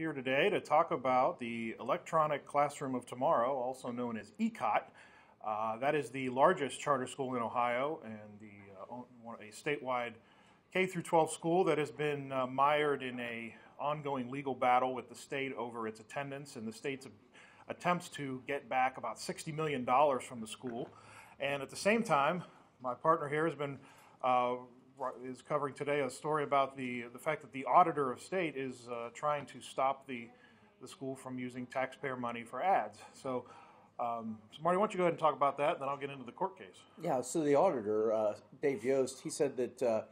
here today to talk about the electronic classroom of tomorrow, also known as ECOT. That is the largest charter school in Ohio and a statewide K through 12 school that has been mired in a ongoing legal battle with the state over its attendance and the state's attempts to get back about $60 million from the school. And at the same time, my partner here has been is covering today a story about the fact that the auditor of state is trying to stop the school from using taxpayer money for ads. So, Marty, why don't you go ahead and talk about that, and then I'll get into the court case. Yeah, so the auditor, Dave Yost, he said that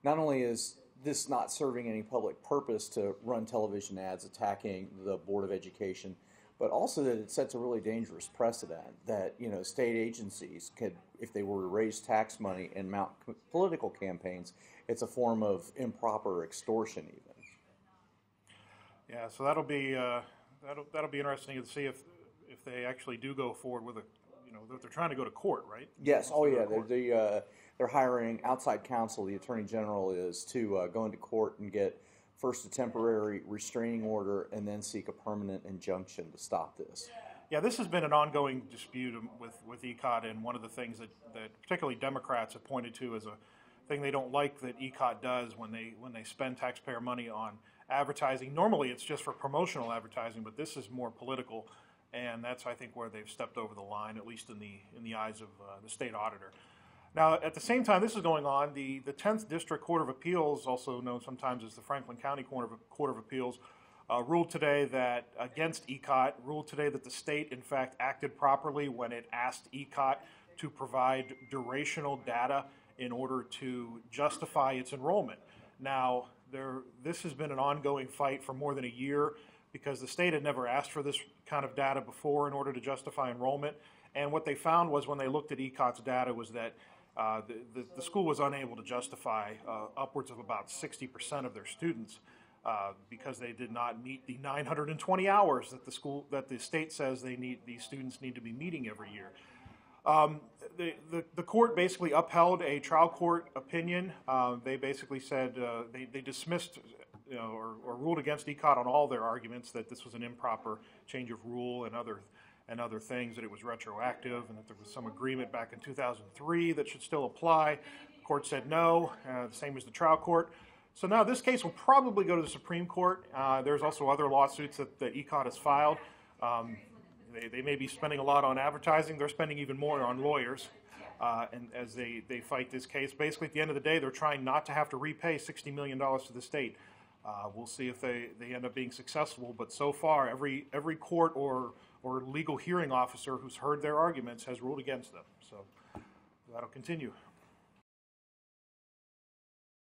not only is this not serving any public purpose to run television ads attacking the Board of Education, but also that it sets a really dangerous precedent that, state agencies could, if they were to raise tax money and mount political campaigns, it's a form of improper extortion even. Yeah, so that'll be interesting to see if they actually do go forward with they're trying to go to court, right? Yes. Oh, yeah. They're hiring outside counsel. The Attorney General is to go into court and get first a temporary restraining order and then seek a permanent injunction to stop this. Yeah, this has been an ongoing dispute with ECOT, and one of the things that particularly Democrats have pointed to as a thing they don't like that ECOT does when they spend taxpayer money on advertising. Normally it's just for promotional advertising, but this is more political, and that's, I think, where they've stepped over the line, at least in the eyes of the state auditor. Now, at the same time this is going on, the 10th District Court of Appeals, also known sometimes as the Franklin County Court of Appeals, ruled today that the state, in fact, acted properly when it asked ECOT to provide durational data in order to justify its enrollment. Now, this has been an ongoing fight for more than a year because the state had never asked for this kind of data before in order to justify enrollment. And what they found was when they looked at ECOT's data was that the school was unable to justify upwards of about 60% of their students because they did not meet the 920 hours that the state says these students need to be meeting every year. The court basically upheld a trial court opinion. They basically said they dismissed or ruled against ECOT on all their arguments that this was an improper change of rule and other things, that it was retroactive, and that there was some agreement back in 2003 that should still apply. The court said no, the same as the trial court. So now this case will probably go to the Supreme Court. There's also other lawsuits that ECOT has filed. They may be spending a lot on advertising. They're spending even more on lawyers and as they fight this case. Basically, at the end of the day, they're trying not to have to repay $60 million to the state. We'll see if they end up being successful, but so far every court or legal hearing officer who's heard their arguments has ruled against them. So that'll continue.